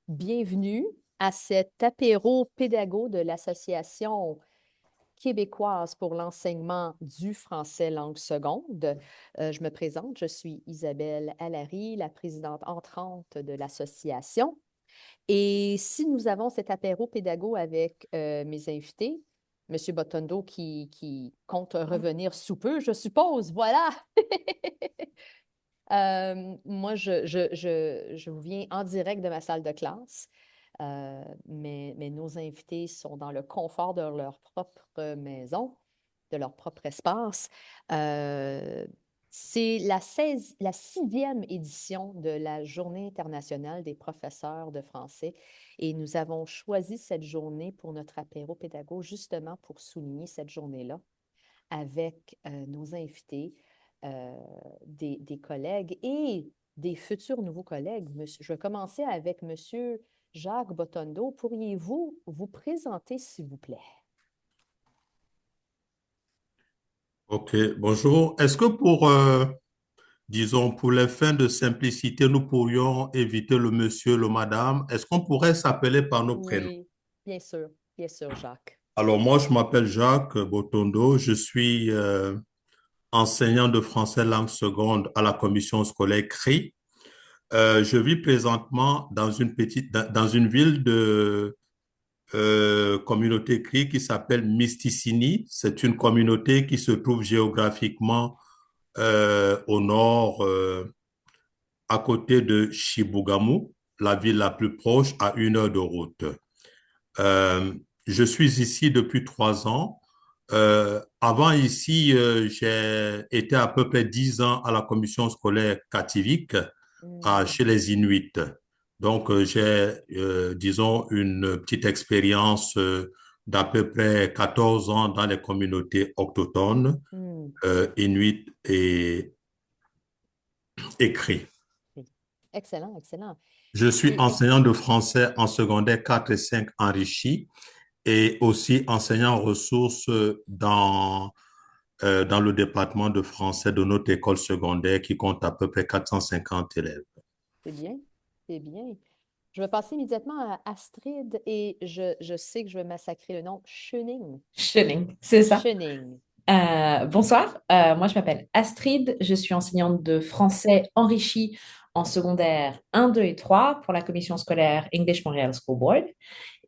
Bienvenue à cet apéro pédago de l'Association québécoise pour l'enseignement du français langue seconde. Je me présente, je suis Isabelle Allary, la présidente entrante de l'association. Et si nous avons cet apéro pédago avec mes invités, M. Botondo qui compte revenir sous peu, je suppose, voilà. Moi, je vous viens en direct de ma salle de classe, mais nos invités sont dans le confort de leur propre maison, de leur propre espace. C'est la 6e édition de la Journée internationale des professeurs de français et nous avons choisi cette journée pour notre apéro pédago justement pour souligner cette journée-là avec nos invités, euh, des collègues et des futurs nouveaux collègues. Je vais commencer avec Monsieur Jacques Botondo. Pourriez-vous vous présenter, s'il vous plaît? Ok, bonjour. Est-ce que disons, pour les fins de simplicité, nous pourrions éviter le monsieur, le madame? Est-ce qu'on pourrait s'appeler par nos prénoms? Oui, bien sûr, Jacques. Alors, moi, je m'appelle Jacques Botondo. Je suis enseignant de français langue seconde à la commission scolaire CRI. Je vis présentement dans une ville de communauté CRI qui s'appelle Misticini. C'est une communauté qui se trouve géographiquement au nord, à côté de Chibougamau, la ville la plus proche, à 1 heure de route. Euh, je suis ici depuis 3 ans. Avant ici, j'ai été à peu près 10 ans à la commission scolaire Kativik, Hmm. chez les Inuits. Donc, j'ai, disons, une petite expérience d'à peu près 14 ans dans les communautés autochtones, Hmm. Inuits et Cris. Oui. Excellent, excellent. Je suis Et, enseignant de français en secondaire 4 et 5 enrichi et aussi enseignant ressources dans le département de français de notre école secondaire qui compte à peu près 450 élèves. c'est bien, c'est bien. Je vais passer immédiatement à Astrid et je sais que je vais massacrer le nom. Schöning. Chening, c'est ça. Schöning. Bonsoir, moi je m'appelle Astrid, je suis enseignante de français enrichi en secondaire 1, 2 et 3 pour la commission scolaire English Montreal School Board.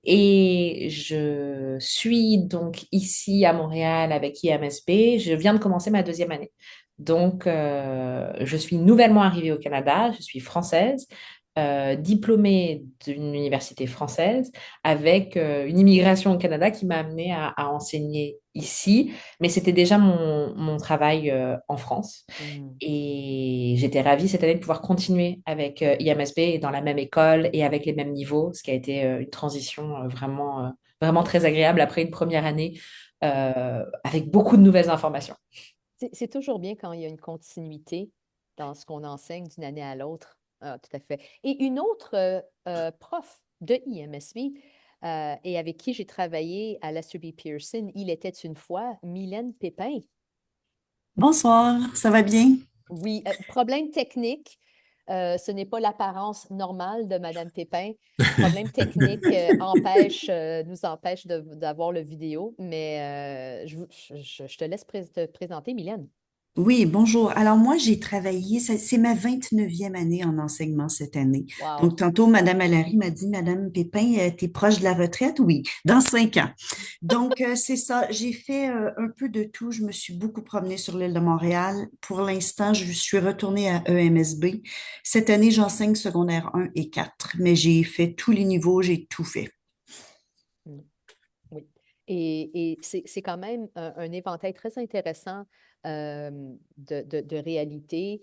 Et je suis donc ici à Montréal avec IMSB. Je viens de commencer ma deuxième année. Donc, je suis nouvellement arrivée au Canada. Je suis française, diplômée d'une université française, avec une immigration au Canada qui m'a amenée à enseigner ici. Mais c'était déjà mon travail en France. Hmm. Et j'étais ravie cette année de pouvoir continuer avec IMSB dans la même école et avec les mêmes niveaux, ce qui a été une transition vraiment très agréable après une première année avec beaucoup de nouvelles informations. C'est toujours bien quand il y a une continuité dans ce qu'on enseigne d'une année à l'autre. Ah, tout à fait. Et une autre prof de IMSB et avec qui j'ai travaillé à Lester B. Pearson, il était une fois Mylène Pépin. Bonsoir, ça va bien? Oui, problème technique. Ce n'est pas l'apparence normale de Madame Pépin. Problème technique nous empêche d'avoir le vidéo, mais je te laisse te présenter, Mylène. Oui, bonjour. Alors moi, j'ai travaillé, c'est ma 29e année en enseignement cette année. Wow. Donc tantôt, Madame Allary m'a dit, Madame Pépin, t'es proche de la retraite? Oui, dans 5 ans. Donc c'est ça, j'ai fait un peu de tout. Je me suis beaucoup promenée sur l'île de Montréal. Pour l'instant, je suis retournée à EMSB. Cette année, j'enseigne secondaire 1 et 4, mais j'ai fait tous les niveaux, j'ai tout fait. Mm. Oui. Et c'est quand même un éventail très intéressant de réalités,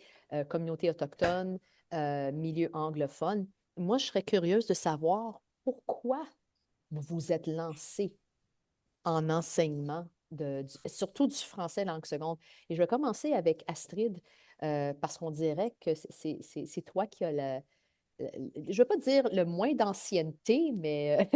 communauté autochtone, milieu anglophone. Moi, je serais curieuse de savoir pourquoi vous vous êtes lancé en enseignement, surtout du français langue seconde. Et je vais commencer avec Astrid, parce qu'on dirait que c'est toi qui as je ne veux pas dire le moins d'ancienneté, mais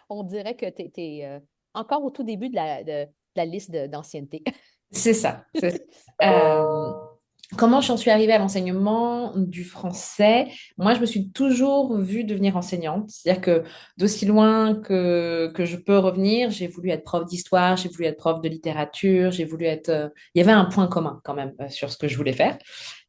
on dirait que tu es, encore au tout début de la liste d'ancienneté. C'est ça. C'est ça. Comment j'en suis arrivée à l'enseignement du français? Moi, je me suis toujours vue devenir enseignante. C'est-à-dire que d'aussi loin que je peux revenir, j'ai voulu être prof d'histoire, j'ai voulu être prof de littérature, j'ai voulu être... Il y avait un point commun quand même sur ce que je voulais faire.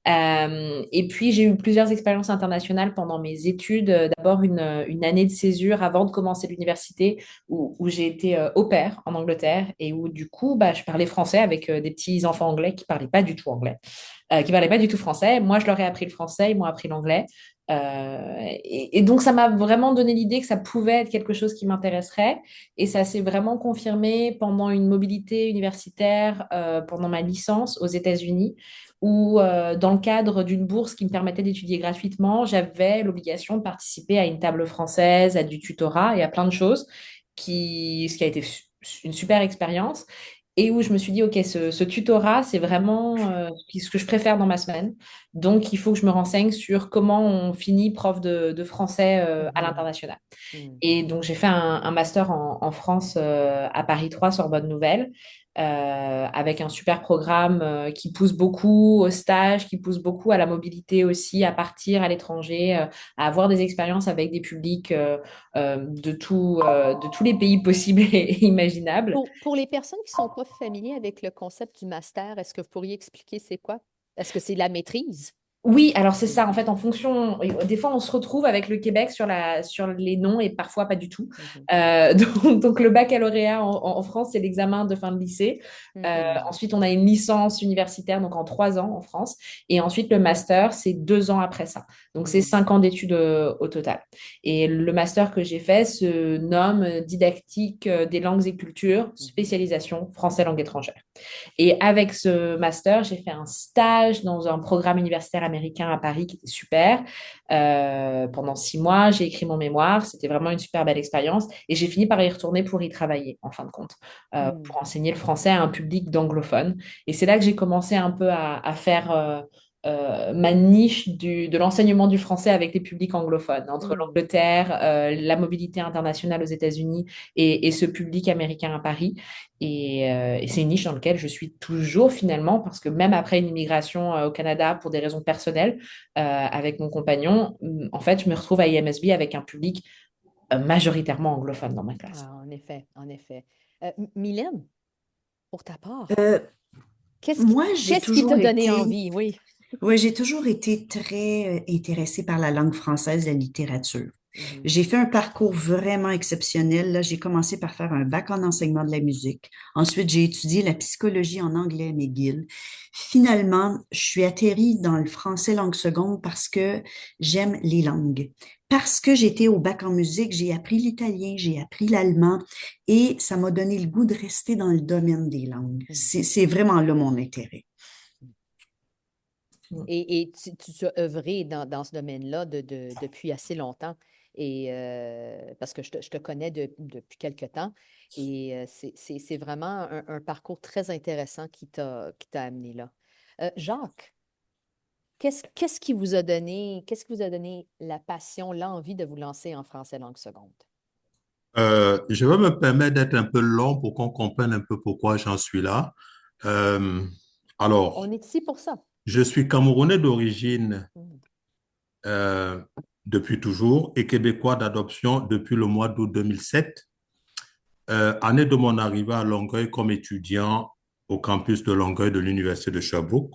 Et puis, j'ai eu plusieurs expériences internationales pendant mes études. D'abord, une année de césure avant de commencer l'université où j'ai été au pair en Angleterre et où, du coup, bah, je parlais français avec des petits enfants anglais qui parlaient pas du tout anglais, qui parlaient pas du tout français. Moi, je leur ai appris le français, ils m'ont appris l'anglais. Et donc, ça m'a vraiment donné l'idée que ça pouvait être quelque chose qui m'intéresserait. Et ça s'est vraiment confirmé pendant une mobilité universitaire, pendant ma licence aux États-Unis où, dans le cadre d'une bourse qui me permettait d'étudier gratuitement, j'avais l'obligation de participer à une table française, à du tutorat et à plein de choses, ce qui a été une super expérience. Et où je me suis dit, OK, ce tutorat, c'est vraiment ce que je préfère dans ma semaine. Donc, il faut que je me renseigne sur comment on finit prof de français à Mhm. l'international. Mhm. Et donc, j'ai fait un master en France à Paris 3 Sorbonne Nouvelle, avec un super programme qui pousse beaucoup au stage, qui pousse beaucoup à la mobilité aussi, à partir à l'étranger, à avoir des expériences avec des publics de tous les pays possibles et imaginables. Pour les personnes qui ne sont pas familières avec le concept du master, est-ce que vous pourriez expliquer c'est quoi? Est-ce que c'est la maîtrise? Oui, alors c'est Mhm. ça, en fait, en fonction, des fois on se retrouve avec le Québec sur les noms et parfois pas du tout. Mhm. Donc, le baccalauréat en France, c'est l'examen de fin de lycée. Mhm. Ensuite, on a une licence universitaire, donc en 3 ans en France. Et ensuite, le master, c'est 2 ans après ça. Donc, c'est Mhm. 5 ans d'études au total. Et le master que j'ai fait se nomme Didactique des langues et cultures, Mhm. spécialisation français langue étrangère. Et avec ce master, j'ai fait un stage dans un programme universitaire américain à Paris qui était super. Pendant 6 mois, j'ai écrit mon mémoire. C'était vraiment une super belle expérience. Et j'ai fini par y retourner pour y travailler, en fin de compte, Mhm. pour enseigner le français à un public d'anglophones. Et c'est là que j'ai commencé un peu à faire ma niche de l'enseignement du français avec les publics anglophones, entre Mhm. l'Angleterre, la mobilité internationale aux États-Unis et ce public américain à Paris. Et c'est une niche dans laquelle je suis toujours finalement, parce que même après une immigration au Canada pour des raisons personnelles avec mon compagnon, en fait, je me retrouve à IMSB avec un public majoritairement anglophone dans ma classe. Ah, en effet, en effet. Mylène, pour ta part, Euh, moi, j'ai qu'est-ce qui toujours t'a donné été, envie? Oui. ouais, j'ai toujours été très intéressée par la langue française, la littérature. Mhm. J'ai fait un parcours vraiment exceptionnel. Là, j'ai commencé par faire un bac en enseignement de la musique. Ensuite, j'ai étudié la psychologie en anglais à McGill. Finalement, je suis atterrie dans le français langue seconde parce que j'aime les langues. Parce que j'étais au bac en musique, j'ai appris l'italien, j'ai appris l'allemand et ça m'a donné le goût de rester dans le domaine des langues. Mhm. C'est vraiment là mon intérêt. Mm. Et tu as œuvré dans ce domaine-là depuis assez longtemps. Et parce que je te connais depuis quelque temps. Et c'est vraiment un parcours très intéressant qui t'a amené là. Jacques, qu'est-ce qui vous a donné la passion, l'envie de vous lancer en français langue seconde? Je vais me permettre d'être un peu long pour qu'on comprenne un peu pourquoi j'en suis là. Euh, alors, On est ici pour ça. je suis Camerounais d'origine Mm. euh, depuis toujours et québécois d'adoption depuis le mois d'août 2007. Année de mon arrivée à Longueuil comme étudiant au campus de Longueuil de l'Université de Sherbrooke.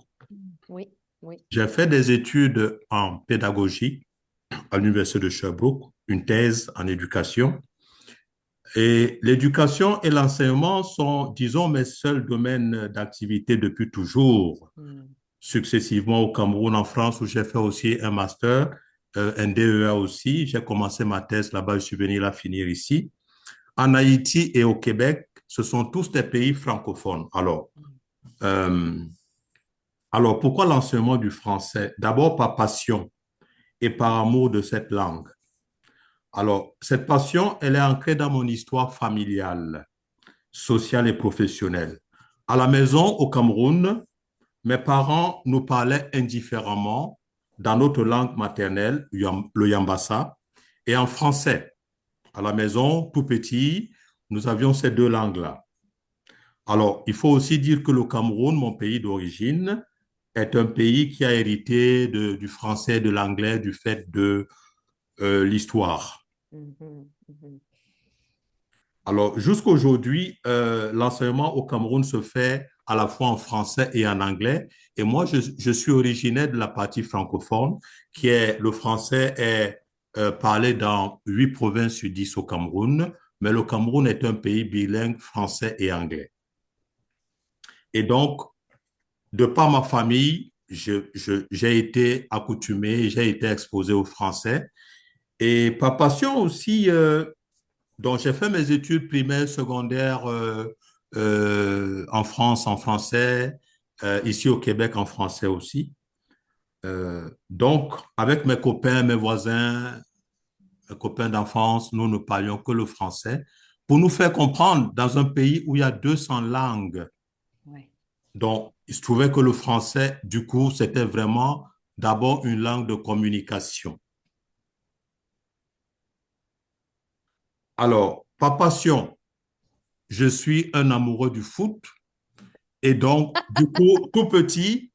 Oui, oui. J'ai fait des études en pédagogie à l'Université de Sherbrooke, une thèse en éducation. Et l'éducation et l'enseignement sont, disons, mes seuls domaines d'activité depuis toujours, Mm. successivement au Cameroun, en France, où j'ai fait aussi un master, un DEA aussi. J'ai commencé ma thèse là-bas, je suis venu la finir ici. En Haïti et au Québec, ce sont tous des pays francophones. Euh, alors pourquoi l'enseignement du français? D'abord par passion et par amour de cette langue. Alors, cette passion, elle est ancrée dans mon histoire familiale, sociale et professionnelle. À la maison, au Cameroun, mes parents nous parlaient indifféremment dans notre langue maternelle, le Yambassa, et en français. À la maison, tout petit, nous avions ces deux langues-là. Alors, il faut aussi dire que le Cameroun, mon pays d'origine, est un pays qui a hérité du français et de l'anglais du fait de l'histoire. Mhm, mhm. Alors, jusqu'à aujourd'hui, l'enseignement au Cameroun se fait à la fois en français et en anglais. Et moi, je suis originaire de la partie francophone, qui est le français est parlé dans 8 provinces sur 10 au Cameroun, mais le Cameroun est un pays bilingue français et anglais. Et donc, de par ma famille, j'ai été accoutumé, j'ai été exposé au français. Et par passion aussi, donc j'ai fait mes études primaires, secondaires en France en français, ici au Québec en français aussi. Donc, avec mes copains, mes voisins, mes copains d'enfance, nous ne parlions que le français pour nous faire comprendre dans un pays où il y a 200 langues. Ouais. Donc, il se trouvait que le français, du coup, c'était vraiment d'abord une langue de communication. Alors, par passion, je suis un amoureux du foot et donc, du coup, tout petit,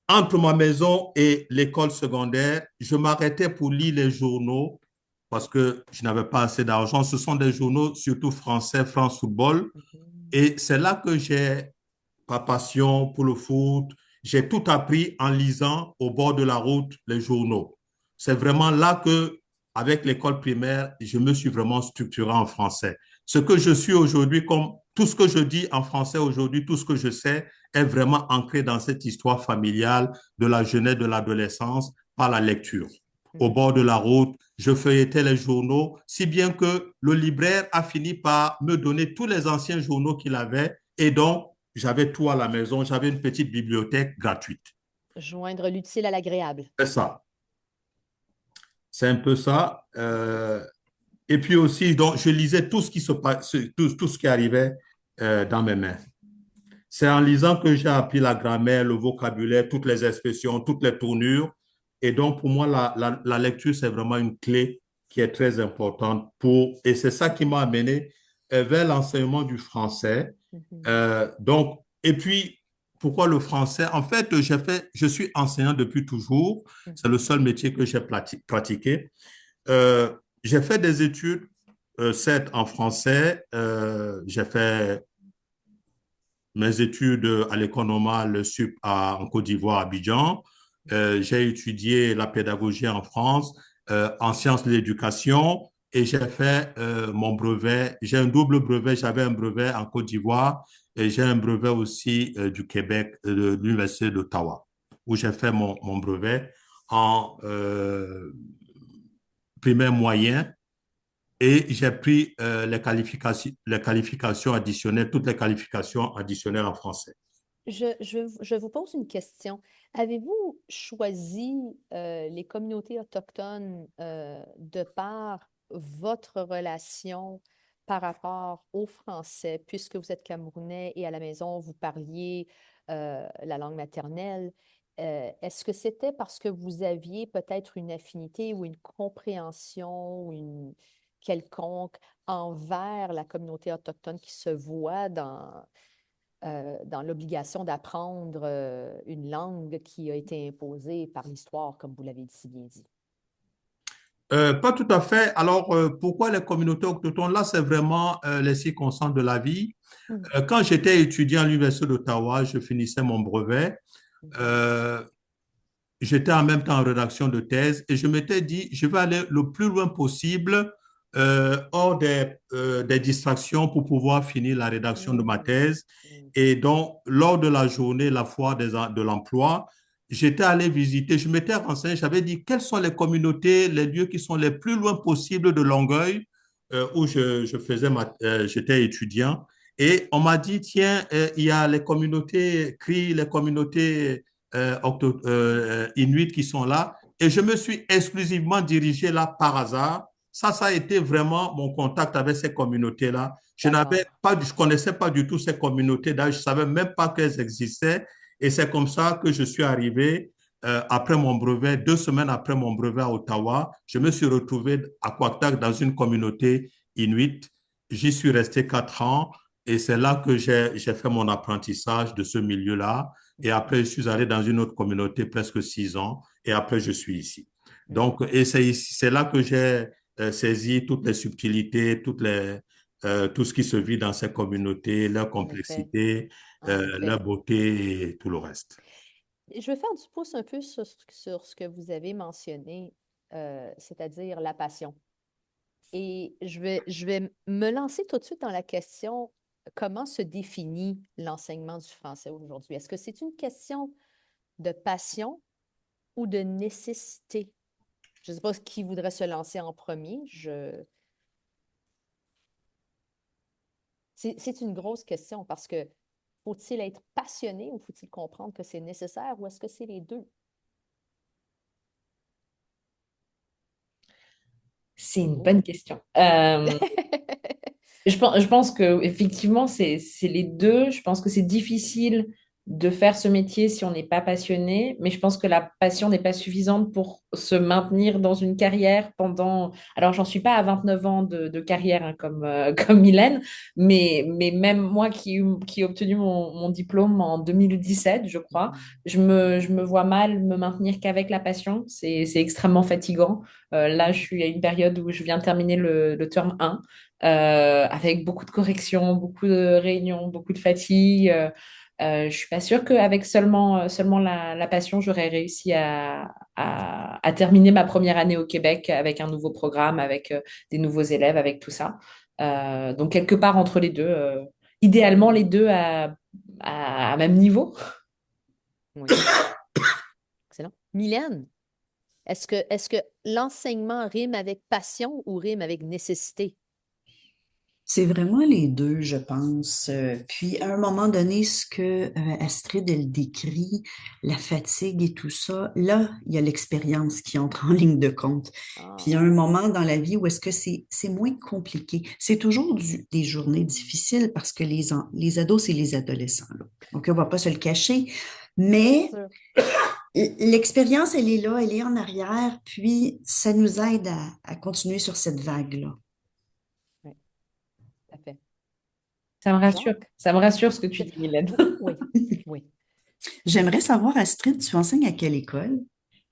entre ma maison et l'école secondaire, je m'arrêtais pour lire les journaux parce que je n'avais pas assez d'argent. Ce sont des journaux surtout français, France Football. Mhm. Et c'est là que j'ai ma passion pour le foot. J'ai tout appris en lisant au bord de la route les journaux. C'est vraiment là que, avec l'école primaire, je me suis vraiment structuré en français. Ce que je suis aujourd'hui, comme tout ce que je dis en français aujourd'hui, tout ce que je sais est vraiment ancré dans cette histoire familiale de la jeunesse, de l'adolescence, par la lecture. Au Mhm. bord de la route, je feuilletais les journaux, si bien que le libraire a fini par me donner tous les anciens journaux qu'il avait. Et donc, j'avais tout à la maison, j'avais une petite bibliothèque gratuite. Joindre l'utile à l'agréable. C'est ça. C'est un peu ça. Et puis aussi, donc, je lisais tout ce qui se passe, tout ce qui arrivait dans mes mains. C'est en lisant que j'ai appris la grammaire, le vocabulaire, toutes les expressions, toutes les tournures. Et donc, pour moi, la lecture, c'est vraiment une clé qui est très importante et c'est ça qui m'a amené vers l'enseignement du français. Mhm. Donc, et puis, pourquoi le français? En fait, je suis enseignant depuis toujours. C'est le Mhm. seul métier que j'ai pratiqué. Euh, j'ai fait des études, certes en français. J'ai fait mes études à l'école normale sup en Côte d'Ivoire, à Abidjan. J'ai étudié la pédagogie en France, en sciences de l'éducation, et j'ai fait mon brevet. J'ai un double brevet. J'avais un brevet en Côte d'Ivoire et j'ai un brevet aussi du Québec, de l'Université d'Ottawa, où j'ai fait mon brevet en primaire moyen et j'ai pris les qualifications additionnelles, toutes les qualifications additionnelles en français. Je vous pose une question. Avez-vous choisi les communautés autochtones de par votre relation par rapport aux Français, puisque vous êtes Camerounais et à la maison, vous parliez la langue maternelle? Est-ce que c'était parce que vous aviez peut-être une affinité ou une compréhension ou une quelconque envers la communauté autochtone qui se voit dans l'obligation d'apprendre une langue qui a été imposée par l'histoire, comme vous l'avez si bien dit? Pas tout à fait. Alors, pourquoi les communautés autochtones? Là, c'est vraiment les circonstances de la vie. Mhm. Quand j'étais étudiant à l'Université d'Ottawa, je finissais mon brevet. Mhm. Euh, J'étais en même temps en rédaction de thèse et je m'étais dit, je vais aller le plus loin possible hors des distractions pour pouvoir finir la rédaction de ma Mhm. thèse. Mhm. Et donc, lors de la journée, la foire de l'emploi, j'étais allé visiter, je m'étais renseigné, j'avais dit quelles sont les communautés, les lieux qui sont les plus loin possible de Longueuil, où j'étais étudiant. Et on m'a dit, tiens, il y a les communautés CRI, les communautés Inuits qui sont là. Et je me suis exclusivement dirigé là par hasard. Ça a été vraiment mon contact avec ces communautés-là. D'accord. Je connaissais pas du tout ces communautés-là. Je savais même pas qu'elles existaient. Et c'est comme ça que je suis arrivé après mon brevet, 2 semaines après mon brevet à Ottawa. Je me suis retrouvé à Quaqtak dans une communauté inuite. J'y suis resté 4 ans et c'est là que j'ai fait mon apprentissage de ce milieu-là. Et après, je suis allé dans une autre communauté presque 6 ans. Et après, je suis ici. Mm. Donc, et c'est là que j'ai saisi toutes les subtilités, tout ce qui se vit dans ces communautés, leur En effet, complexité, en effet. leur beauté et tout le reste. Je veux faire du pouce un peu sur ce que vous avez mentionné, c'est-à-dire la passion. Et je vais me lancer tout de suite dans la question, comment se définit l'enseignement du français aujourd'hui? Est-ce que c'est une question de passion ou de nécessité? Je ne sais pas qui voudrait se lancer en premier. C'est une grosse question parce que faut-il être passionné ou faut-il comprendre que c'est nécessaire ou est-ce que c'est les deux? C'est une Oh. bonne question. Je pense que effectivement c'est les deux. Je pense que c'est difficile de faire ce métier si on n'est pas passionné, mais je pense que la passion n'est pas suffisante pour se maintenir dans une carrière pendant. Alors, j'en suis pas à 29 ans de carrière hein, comme Mylène, mais même moi qui ai obtenu mon diplôme en 2017, je crois, Mhm. je me vois mal me maintenir qu'avec la passion. C'est extrêmement fatigant. Là, je suis à une période où je viens de terminer le terme 1 avec beaucoup de corrections, beaucoup de réunions, beaucoup de fatigue. Je suis pas sûre qu'avec seulement la passion, j'aurais réussi à terminer ma première année au Québec avec un nouveau programme, avec des nouveaux élèves, avec tout ça. Donc, quelque part entre les deux, idéalement les deux à même niveau. Oui, excellent. Mylène, est-ce que l'enseignement rime avec passion ou rime avec nécessité? C'est vraiment les deux, je pense. Puis à un moment donné, ce que Astrid elle décrit, la fatigue et tout ça, là, il y a l'expérience qui entre en ligne de compte. Puis il y a Ah, un moment dans la vie où est-ce que c'est moins compliqué. C'est toujours des journées difficiles parce que les ados, c'est les adolescents, là. Donc on va pas se le cacher. c'est Mais sûr. l'expérience, elle est là, elle est en arrière, puis ça nous aide à continuer sur cette vague-là. Oui, tout à fait. Ça me rassure. Jacques? Ça me rassure ce que tu dis, Mylène. Oui, oui. J'aimerais savoir, Astrid, tu enseignes à quelle école?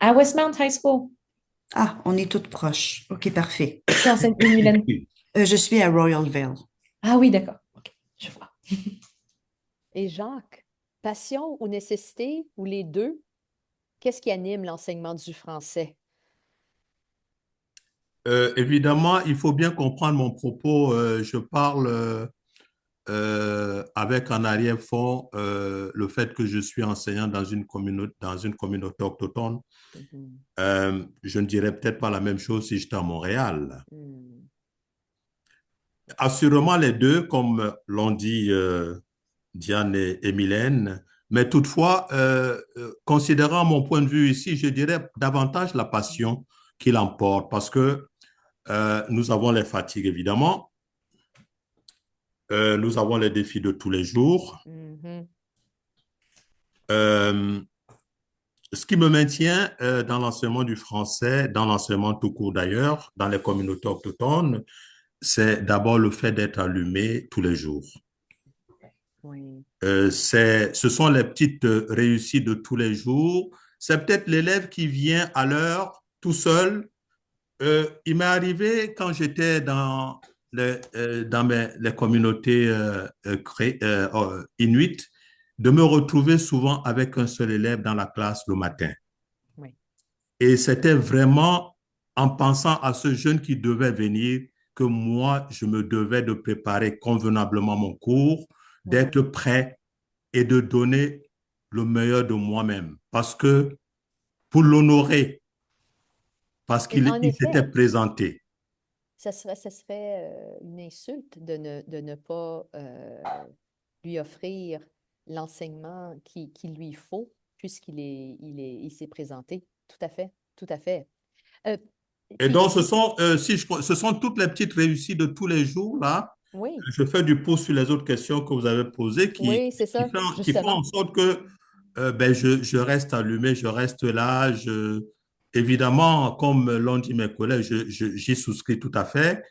À Westmount High School, Ah, on est toutes proches. OK, parfait. tu enseignes où, Mylène? Je suis à Royal Vale. Ah oui, d'accord. Ok, je vois. Et Jacques, passion ou nécessité ou les deux? Qu'est-ce qui anime l'enseignement du français? Évidemment, il faut bien comprendre mon propos. Je parle avec en arrière-fond le fait que je suis enseignant dans une communauté autochtone. Mhm. Je ne dirais peut-être pas la même chose si j'étais à Montréal. Hmm. Assurément les deux, comme l'ont dit Diane et Mylène, mais toutefois, considérant mon point de vue ici, je dirais davantage la passion qui l'emporte parce que nous avons les fatigues évidemment, nous avons les défis de tous les jours. Mhm. Euh, Ce qui me maintient dans l'enseignement du français, dans l'enseignement tout court d'ailleurs, dans les communautés autochtones, c'est d'abord le fait d'être allumé tous les jours. Oui. Ce sont les petites réussites de tous les jours. C'est peut-être l'élève qui vient à l'heure tout seul. Il m'est arrivé quand j'étais dans les communautés inuites de me retrouver souvent avec un seul élève dans la classe le matin. Oui. Et c'était vraiment en pensant à ce jeune qui devait venir que moi, je me devais de préparer convenablement mon cours, Oui. d'être prêt et de donner le meilleur de moi-même. Parce que pour l'honorer, parce Et qu'il en il s'était effet, présenté. ça serait une insulte de ne pas lui offrir l'enseignement qu'il lui faut puisqu'il s'est présenté. Tout à fait, tout à fait. Euh, Et puis, donc, ce sont toutes les petites réussites de tous les jours, là. oui, Je fais du pouce sur les autres questions que vous avez posées oui, c'est ça, qui font justement. en sorte que ben, je reste allumé, je reste là. Évidemment, comme l'ont dit mes collègues, j'y souscris tout à fait.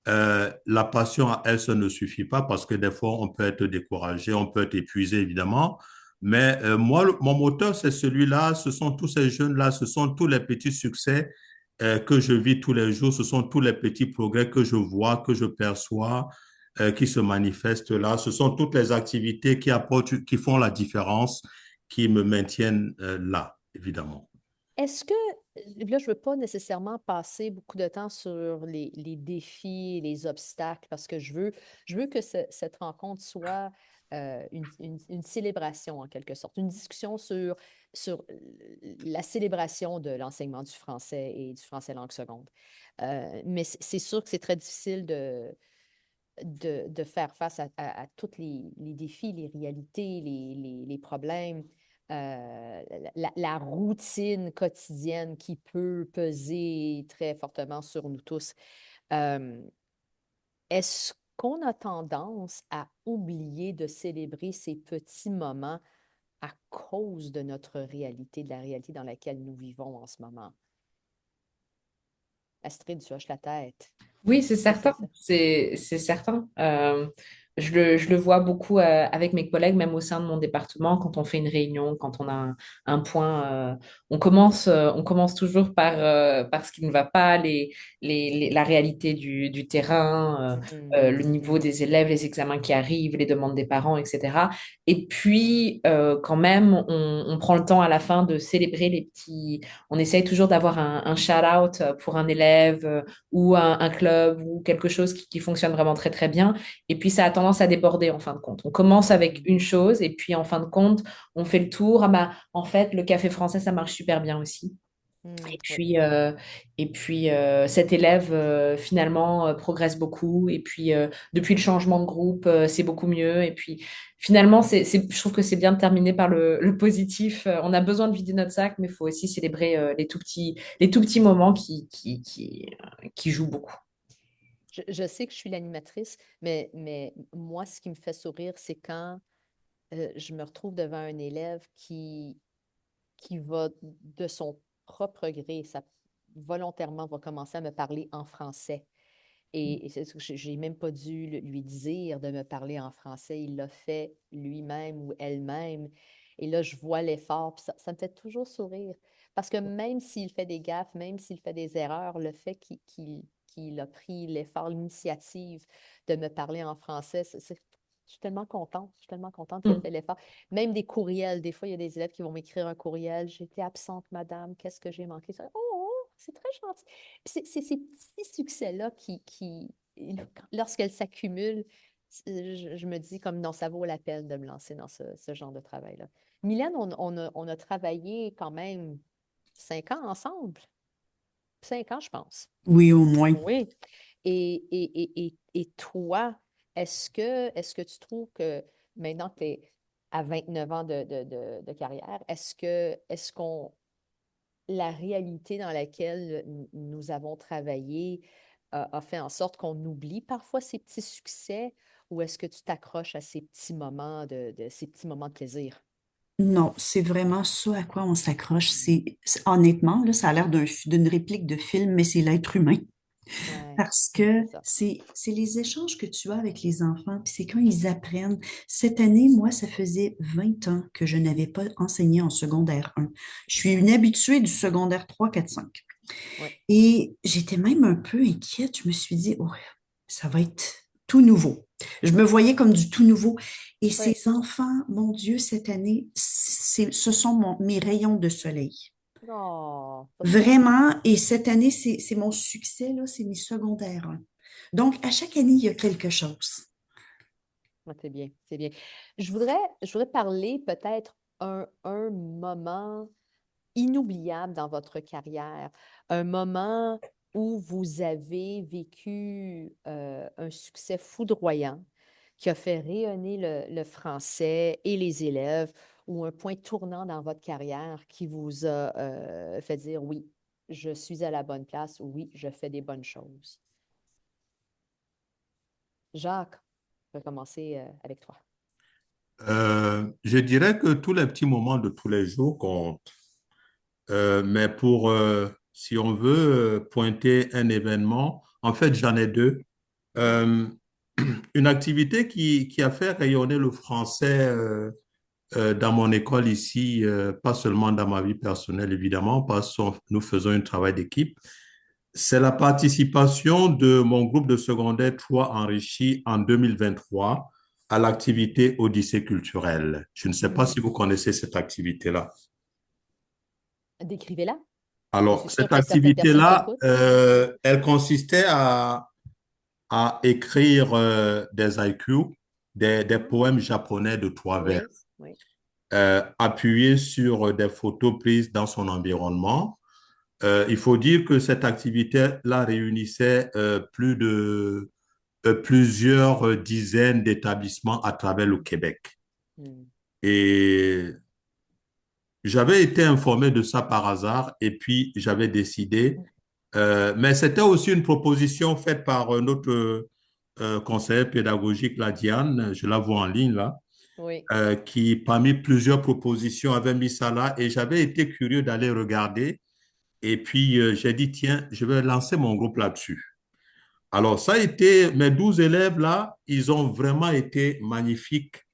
La passion à elle seule ne suffit pas parce que des fois, on peut être découragé, on peut être épuisé, évidemment. Mais moi, mon moteur, c'est celui-là. Ce sont tous ces jeunes-là, ce sont tous les petits succès que je vis tous les jours. Ce sont tous les petits progrès que je vois, que je perçois, qui se manifestent là. Ce sont toutes les activités qui apportent, qui font la différence, qui me maintiennent là, évidemment. Est-ce que, là, je ne veux pas nécessairement passer beaucoup de temps sur les défis, les obstacles, parce que je veux que cette rencontre soit une célébration en quelque sorte, une discussion sur la célébration de l'enseignement du français et du français langue seconde. Mais c'est sûr que c'est très difficile de faire face à tous les défis, les réalités, les problèmes, la routine quotidienne qui peut peser très fortement sur nous tous. Euh, Est-ce qu'on a tendance à oublier de célébrer ces petits moments à cause de notre réalité, de la réalité dans laquelle nous vivons en ce moment? Astrid, tu hoches la tête. Oui, c'est C'est certain, ça. c'est certain. Je le vois beaucoup avec mes collègues, même au sein de mon département, quand on fait une réunion, quand on a un point, on commence toujours par ce qui ne va pas, la réalité du terrain, le niveau des élèves, les examens qui arrivent, les demandes des parents, etc. Et puis, quand même, on prend le temps à la fin de célébrer les petits. On essaye toujours d'avoir un shout-out pour un élève ou un club ou quelque chose qui fonctionne vraiment très très bien. Et puis ça a tendance à déborder en fin de compte. On commence avec une chose et puis en fin de compte, on fait le tour. Ah bah, en fait, le café français, ça marche super bien aussi. Mm, Et oui. puis, cet élève, finalement, progresse beaucoup. Et puis, depuis le changement de groupe, c'est beaucoup mieux. Et puis, finalement, je trouve que c'est bien de terminer par le positif. On a besoin de vider notre sac, mais il faut aussi célébrer les tout petits moments qui jouent beaucoup. Je sais que je suis l'animatrice, mais moi, ce qui me fait sourire, c'est quand je me retrouve devant un élève qui va de son propre gré, ça volontairement va commencer à me parler en français. Et j'ai même pas dû lui dire de me parler en français. Il l'a fait lui-même ou elle-même. Et là, je vois l'effort, puis ça me fait toujours sourire. Parce que même s'il fait des gaffes, même s'il fait des erreurs, le fait qu'il a pris l'effort, l'initiative de me parler en français, je suis tellement contente. Je suis tellement contente qu'il a fait l'effort. Même des courriels. Des fois, il y a des élèves qui vont m'écrire un courriel. J'étais absente, madame. Qu'est-ce que j'ai manqué? C'est très gentil. Puis c'est ces petits succès-là lorsqu'elles s'accumulent, je me dis comme non, ça vaut la peine de me lancer dans ce genre de travail-là. Mylène, on a travaillé quand même 5 ans ensemble. 5 ans, je pense. Oui, au moins. Oui. Et toi, est-ce que tu trouves que maintenant que tu es à 29 ans de carrière, est-ce qu'on la réalité dans laquelle nous avons travaillé a fait en sorte qu'on oublie parfois ces petits succès ou est-ce que tu t'accroches à ces petits moments ces petits moments de plaisir? Non, c'est vraiment ce à quoi on s'accroche. Honnêtement, là, ça a l'air d'une réplique de film, mais c'est l'être humain. Ouais, Parce que c'est ça. c'est les échanges que tu as avec les enfants, puis c'est quand ils apprennent. Cette année, moi, ça faisait 20 ans que je n'avais pas enseigné en secondaire 1. Je suis une habituée du secondaire 3, 4, 5. Ouais. Et j'étais même un peu inquiète. Je me suis dit, oh, ça va être tout nouveau. Je me voyais comme du tout nouveau. Et Ouais. ces enfants, mon Dieu, cette année, ce sont mes rayons de soleil. Oh, ça c'est beau. Vraiment, et cette année, c'est mon succès, là, c'est mes secondaires 1. Donc, à chaque année, il y a quelque chose. Ouais, c'est bien, c'est bien. Je voudrais parler peut-être un moment inoubliable dans votre carrière, un moment où vous avez vécu un succès foudroyant qui a fait rayonner le français et les élèves, ou un point tournant dans votre carrière qui vous a fait dire oui, je suis à la bonne place, oui, je fais des bonnes choses. Jacques, on va commencer avec toi. Je dirais que tous les petits moments de tous les jours comptent. Mais si on veut pointer un événement, en fait, j'en ai deux. Oui. Euh, une activité qui a fait rayonner le français dans mon école ici, pas seulement dans ma vie personnelle, évidemment, parce que nous faisons un travail d'équipe. C'est la participation de mon groupe de secondaire 3 enrichi en 2023 à l'activité Odyssée culturelle. Je ne sais pas si vous connaissez cette activité-là. Décrivez-la. Je suis Alors, sûre cette qu'il y a certaines personnes qui activité-là, écoutent. elle consistait à écrire des haïkus, des poèmes japonais de trois vers, Oui, oui. appuyés sur des photos prises dans son environnement. Il faut dire que cette activité-là réunissait plusieurs dizaines d'établissements à travers le Québec. Hmm. Et j'avais été informé de ça par hasard et puis j'avais décidé, mais c'était aussi une proposition faite par notre conseillère pédagogique, la Diane, je la vois en ligne là, Oui. qui parmi plusieurs propositions avait mis ça là et j'avais été curieux d'aller regarder et puis j'ai dit, tiens, je vais lancer mon groupe là-dessus. Alors, ça a été, mes 12 élèves là, ils ont vraiment été magnifiques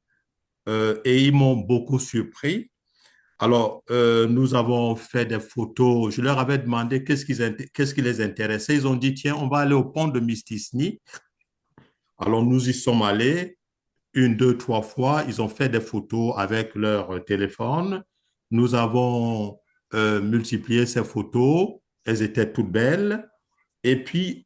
et ils m'ont beaucoup surpris. Alors, nous avons fait des photos. Je leur avais demandé qu'est-ce qui les intéressait. Ils ont dit, tiens, on va aller au pont de Mistisni. Alors, nous y sommes allés une, deux, trois fois. Ils ont fait des photos avec leur téléphone. Nous avons multiplié ces photos. Elles étaient toutes belles. Et puis,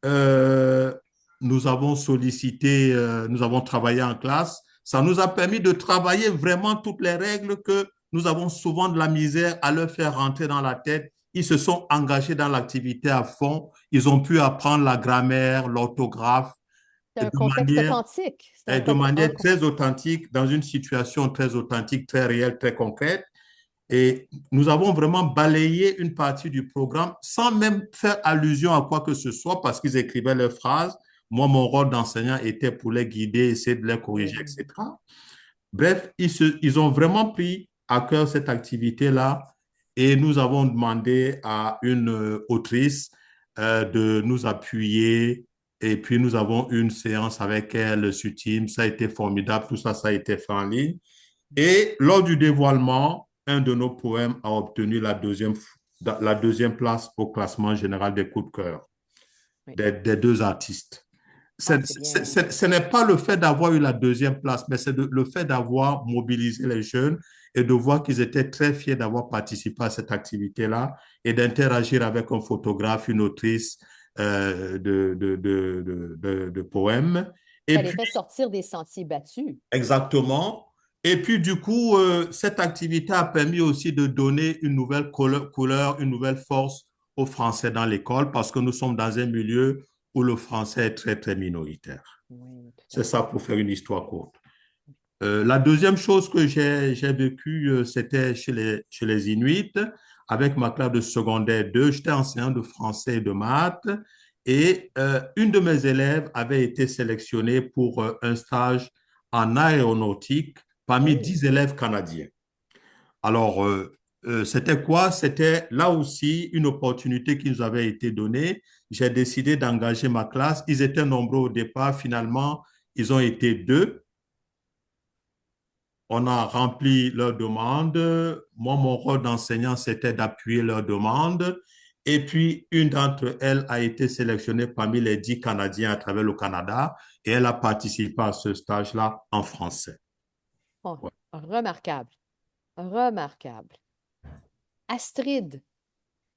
nous avons sollicité, nous avons travaillé en classe. Ça nous a permis de travailler vraiment toutes les règles que nous avons souvent de la misère à leur faire rentrer dans la tête. Ils se sont engagés dans l'activité à fond. Ils ont pu apprendre la grammaire, l'orthographe C'est un contexte authentique. C'est un de un manière très authentique, dans une situation très authentique, très réelle, très concrète. Et nous avons vraiment balayé une partie du programme sans même faire allusion à quoi que ce soit parce qu'ils écrivaient leurs phrases. Moi, mon rôle d'enseignant était pour les guider, essayer de les corriger, Oui. etc. Bref, ils ont vraiment pris à cœur cette activité-là et nous avons demandé à une autrice de nous appuyer et puis nous avons eu une séance avec elle sur Teams. Ça a été formidable, tout ça, ça a été fait en ligne. Et lors du dévoilement, un de nos poèmes a obtenu la deuxième place au classement général des coups de cœur Oui. des deux artistes. Ah, c'est bien. Ce n'est pas le fait d'avoir eu la deuxième place, mais c'est le fait d'avoir mobilisé les jeunes et de voir qu'ils étaient très fiers d'avoir participé à cette activité-là et d'interagir avec un photographe, une autrice de poèmes. Et Ça les puis, fait sortir des sentiers battus. exactement. Et puis, du coup, cette activité a permis aussi de donner une nouvelle couleur, une nouvelle force aux Français dans l'école parce que nous sommes dans un milieu où le français est très, très minoritaire. Oui, tout à C'est ça fait. pour faire une histoire courte. La deuxième chose que j'ai vécue, c'était chez les Inuits, avec ma classe de secondaire 2. J'étais enseignant de français et de maths. Et une de mes élèves avait été sélectionnée pour un stage en aéronautique parmi Oh, 10 élèves canadiens. Alors, c'était quoi? C'était là aussi une opportunité qui nous avait été donnée. J'ai décidé d'engager ma classe. Ils étaient nombreux au départ. Finalement, ils ont été deux. On a rempli leurs demandes. Moi, mon rôle d'enseignant, c'était d'appuyer leurs demandes. Et puis, une d'entre elles a été sélectionnée parmi les 10 Canadiens à travers le Canada et elle a participé à ce stage-là en français. oh, Ouais. remarquable. Remarquable. Astrid,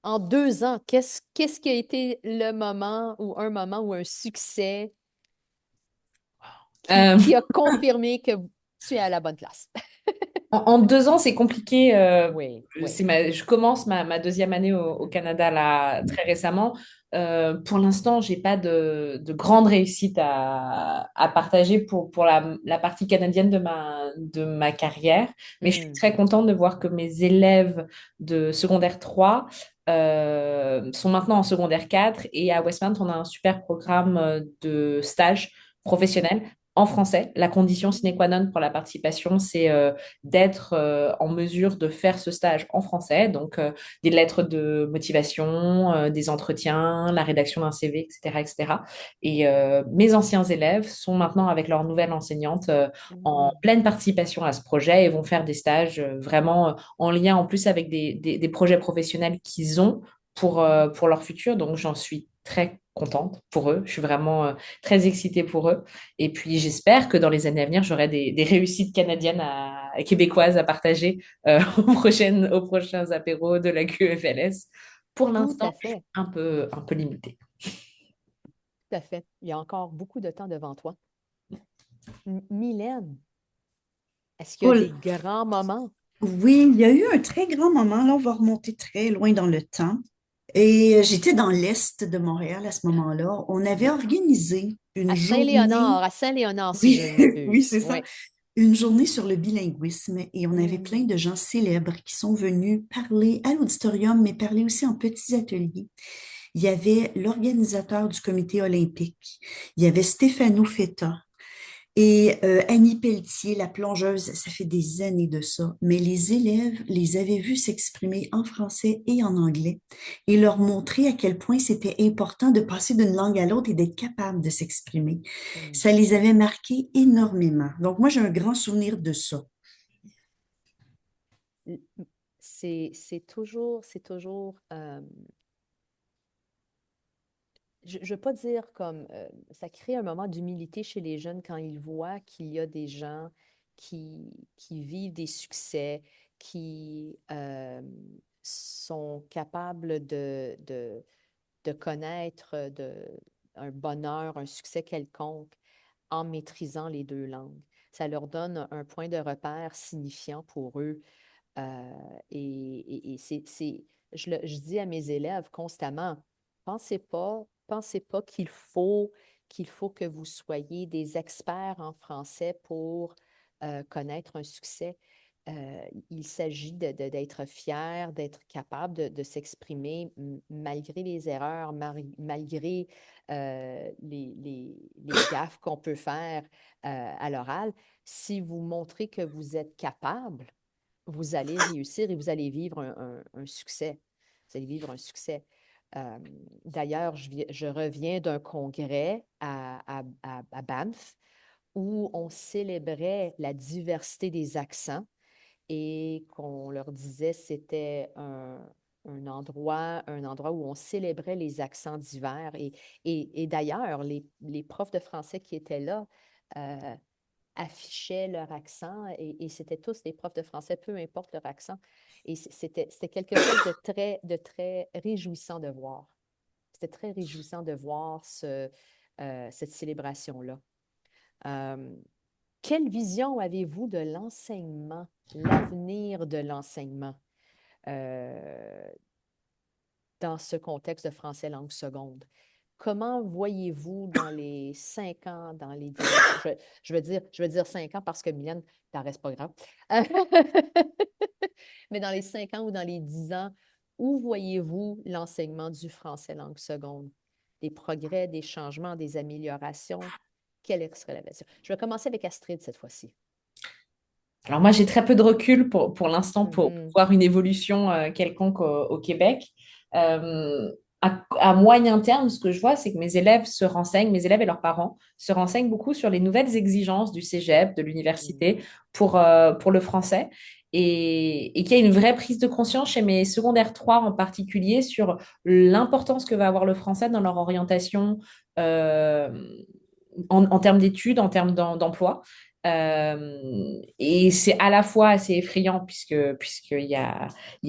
en 2 ans, qu'est-ce qui a été le moment ou un succès Euh, qui a confirmé que tu es à la bonne place? en 2 ans, c'est compliqué. Oui, oui. Je commence ma deuxième année au Canada là, très récemment. Pour l'instant, j'ai pas de grande réussite à partager pour la partie canadienne de ma carrière. Mais je suis Hmm. très contente de voir que mes élèves de secondaire 3 sont maintenant en secondaire 4. Et à Westmount, on a un super programme de stage professionnel en français. La condition sine qua non pour la participation, c'est d'être en mesure de faire ce stage en français. Donc, des lettres de motivation, des entretiens, la rédaction d'un CV, etc., etc. Et mes anciens élèves sont maintenant avec leur nouvelle enseignante en Mhm. pleine participation à ce projet et vont faire des stages vraiment en lien en plus avec des projets professionnels qu'ils ont pour leur futur. Donc, j'en suis très contente pour eux. Je suis vraiment très excitée pour eux. Et puis, j'espère que dans les années à venir, j'aurai des réussites canadiennes québécoises à partager aux prochains apéros de la QFLS. Pour Tout l'instant, à je suis fait, un peu limitée. tout à fait. Il y a encore beaucoup de temps devant toi. Mylène, est-ce qu'il y a des Paul, grands moments? oui, il y a eu un très grand moment. Là, on va remonter très loin dans le temps. Et j'étais dans l'Est de Montréal à ce moment-là. On avait organisé une journée, À Saint-Léonard, si oui, je ne oui, m'abuse. c'est ça, Oui. une journée sur le bilinguisme. Et on avait plein Mhm. de gens célèbres qui sont venus parler à l'auditorium, mais parler aussi en petits ateliers. Il y avait l'organisateur du comité olympique. Il y avait Stéphano Fetta. Et Annie Pelletier, la plongeuse, ça fait des années de ça, mais les élèves les avaient vus s'exprimer en français et en anglais et leur montrer à quel point c'était important de passer d'une langue à l'autre et d'être capable de s'exprimer. Mhm. Ça les avait marqués énormément. Donc moi, j'ai un grand souvenir de ça. L- c'est toujours, je ne veux pas dire comme, ça crée un moment d'humilité chez les jeunes quand ils voient qu'il y a des gens qui vivent des succès, qui sont capables de connaître un bonheur, un succès quelconque en maîtrisant les deux langues. Ça leur donne un point de repère signifiant pour eux. Et je dis à mes élèves constamment, pensez pas qu'il faut que vous soyez des experts en français pour connaître un succès. Il s'agit d'être fier, d'être capable de s'exprimer malgré les erreurs, malgré les gaffes qu'on peut faire à l'oral. Si vous montrez que vous êtes capable, vous allez réussir et vous allez vivre un succès. Vous allez vivre un succès. Euh, D'ailleurs, je reviens d'un congrès à Banff où on célébrait la diversité des accents et qu'on leur disait c'était un endroit où on célébrait les accents divers. Et d'ailleurs, les profs de français qui étaient là euh, affichaient leur accent et c'était tous des profs de français, peu importe leur accent. Et c'était quelque chose de très réjouissant de voir. C'était très réjouissant de voir cette célébration-là. Euh, Quelle vision avez-vous de l'enseignement, l'avenir de l'enseignement euh, dans ce contexte de français langue seconde? Comment voyez-vous dans les 5 ans, dans les 10 ans? Je veux dire 5 ans parce que Mylène, ça reste pas grave. Mais dans les 5 ans ou dans les 10 ans, où voyez-vous l'enseignement du français langue seconde? Des progrès, des changements, des améliorations? Quelle serait la version? Je vais commencer avec Astrid cette fois-ci. Alors moi, j'ai très peu de recul pour l'instant pour Mhm. voir une évolution quelconque au Québec. À moyen terme, ce que je vois, c'est que mes élèves se renseignent, mes élèves et leurs parents se renseignent beaucoup sur les nouvelles exigences du cégep, de l'université Mhm. pour le français. Et qu'il y a une vraie prise de conscience chez mes secondaires 3 en particulier sur l'importance que va avoir le français dans leur orientation euh, en termes d'études, en termes d'emploi. Et c'est à la fois assez effrayant puisqu'il y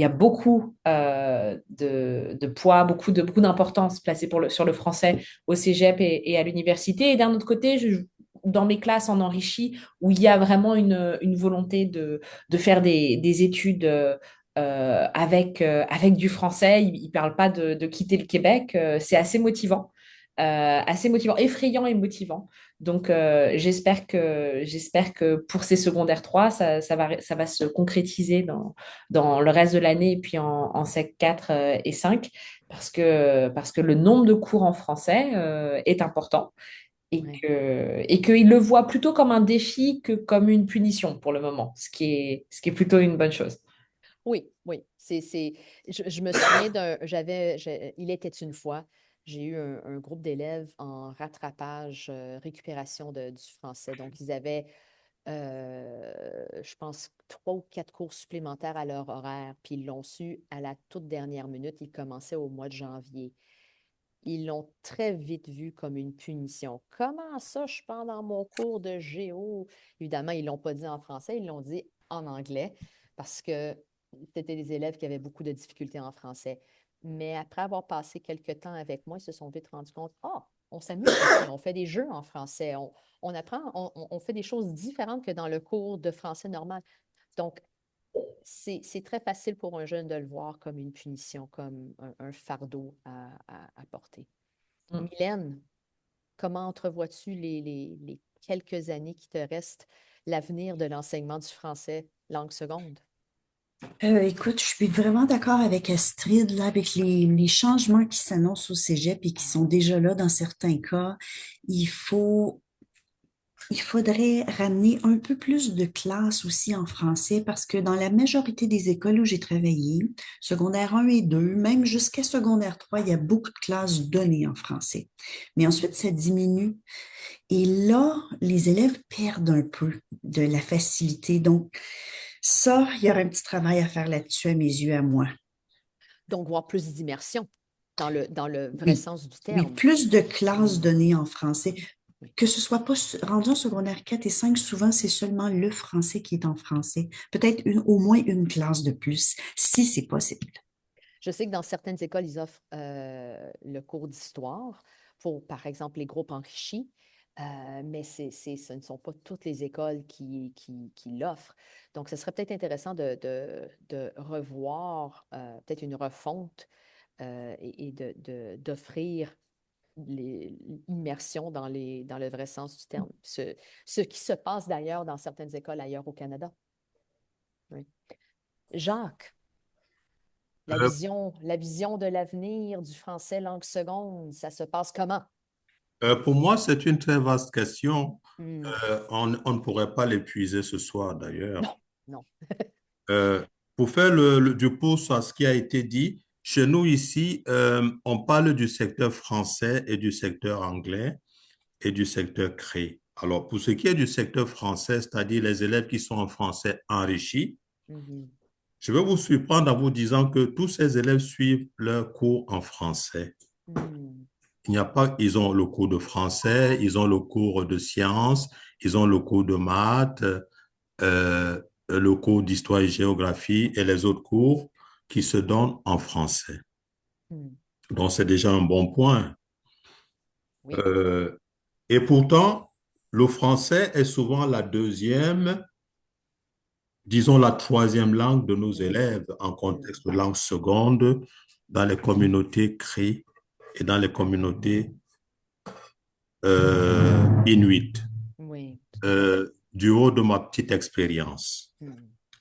a beaucoup de poids, beaucoup d'importance placée sur le français au cégep et à l'université. Et d'un autre côté, dans mes classes en enrichi, où il y a vraiment une volonté de faire des études avec du français, ils ne parlent pas de quitter le Québec, c'est assez motivant, effrayant et motivant. Donc, j'espère que pour ces secondaires 3, ça va se concrétiser dans le reste de l'année et puis en Sec 4 et 5 parce que le nombre de cours en français est important. Ouais. et qu'il le voit plutôt comme un défi que comme une punition pour le moment, ce qui est plutôt une bonne chose. Oui, oui. Je me souviens il était une fois, j'ai eu un groupe d'élèves en rattrapage, récupération du français. Donc, ils avaient, je pense, 3 ou 4 cours supplémentaires à leur horaire, puis ils l'ont su à la toute dernière minute. Ils commençaient au mois de janvier. Ils l'ont très vite vu comme une punition. Comment ça, je pars dans mon cours de géo? Évidemment, ils ne l'ont pas dit en français, ils l'ont dit en anglais parce que c'était des élèves qui avaient beaucoup de difficultés en français. Mais après avoir passé quelques temps avec moi, ils se sont vite rendus compte, ah, on s'amuse ici, on fait des jeux en français, on apprend, on fait des choses différentes que dans le cours de français normal. Donc, c'est très facile pour un jeune de le voir comme une punition, comme un fardeau à porter. Mm. Mylène, comment entrevois-tu les quelques années qui te restent, l'avenir de l'enseignement du français langue seconde? Écoute, je suis vraiment d'accord avec Astrid, là, avec les changements qui s'annoncent au cégep et qui sont déjà là dans certains cas. Il faut, il faudrait ramener un peu plus de classes aussi en français parce que dans la majorité des écoles où j'ai travaillé, secondaire 1 et 2, même jusqu'à secondaire 3, il y a beaucoup de classes données en français. Mais ensuite, ça diminue. Et là, les élèves perdent un peu de la facilité. Donc, ça, il y aura un petit travail à faire là-dessus à mes yeux, à moi. Donc, voir plus d'immersion dans le vrai Oui, sens du oui, terme. plus de classes Oui, données en français. oui. Que ce soit pas rendu en secondaire 4 et 5, souvent, c'est seulement le français qui est en français. Peut-être au moins une classe de plus, si c'est possible. Je sais que dans certaines écoles, ils offrent le cours d'histoire pour, par exemple, les groupes enrichis, mais ce ne sont pas toutes les écoles qui l'offrent. Donc, ce serait peut-être intéressant de revoir peut-être une refonte et d'offrir l'immersion dans le vrai sens du terme. Ce qui se passe d'ailleurs dans certaines écoles ailleurs au Canada. Oui. Jacques, Euh, la vision de l'avenir du français langue seconde, ça se passe comment? pour moi, c'est une très vaste question. Hmm. On ne pourrait pas l'épuiser ce soir, d'ailleurs. Non, non. Euh, pour faire du pouce à ce qui a été dit, chez nous ici, on parle du secteur français et du secteur anglais et du secteur cré. Alors, pour ce qui est du secteur français, c'est-à-dire les élèves qui sont en français enrichis, Mhm. je vais vous surprendre en vous disant que tous ces élèves suivent leurs cours en français. Hmm. Il n'y a pas, ils ont le cours de français, ils ont le cours de sciences, ils ont le cours de maths, euh, le cours d'histoire et géographie et les autres cours qui se donnent en français. Hmm. Donc, c'est déjà un bon point. Oui. Euh, et pourtant, le français est souvent la deuxième, disons la troisième langue de nos Hmm. élèves en Hmm. contexte de langue seconde dans les communautés CRI et dans les communautés inuites. Oui, tout à fait. Du haut de ma petite expérience, Hmm.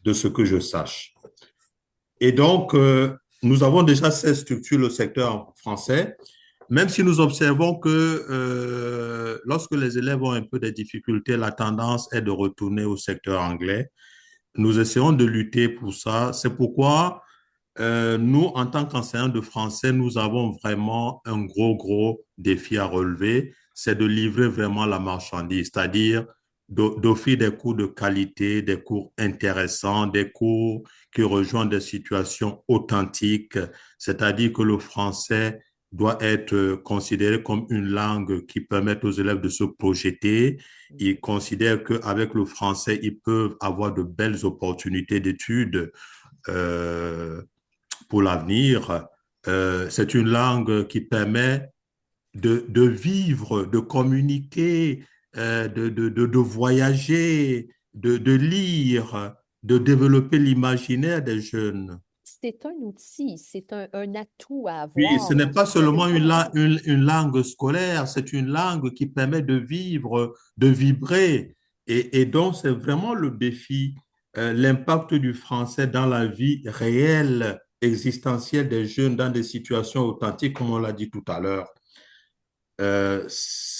de ce que je sache. Et donc, nous avons déjà cette structure, le secteur français, même si nous observons que lorsque les élèves ont un peu de difficultés, la tendance est de retourner au secteur anglais. Nous essayons de lutter pour ça. C'est pourquoi nous, en tant qu'enseignants de français, nous avons vraiment un gros défi à relever, c'est de livrer vraiment la marchandise, c'est-à-dire d'offrir des cours de qualité, des cours intéressants, des cours qui rejoignent des situations authentiques, c'est-à-dire que le français doit être considéré comme une langue qui permet aux élèves de se projeter. Ils considèrent qu'avec le français, ils peuvent avoir de belles opportunités d'études. Euh, pour l'avenir. C'est une langue qui permet de vivre, de communiquer, de voyager, de lire, de développer l'imaginaire des jeunes. C'est un outil, c'est un atout à Oui, ce avoir n'est dans pas son seulement répertoire. une langue scolaire, c'est une langue qui permet de vivre, de vibrer. Et donc, c'est vraiment le défi, l'impact du français dans la vie réelle, existentielle des jeunes dans des situations authentiques, comme on l'a dit tout à l'heure.